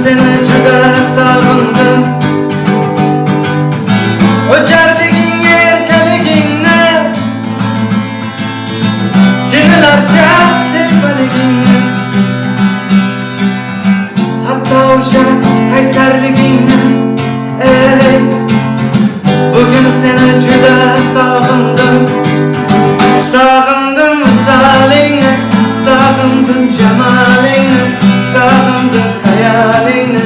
seni juda sağındım. O'jarliging erkaligingni, jinlarcha tepaligingni, hatto o'sha qaysarligingni. Ey, bugün seni juda sağındım. Sağındım visalingni, sağındım jamalingni, sağındım hayalingni,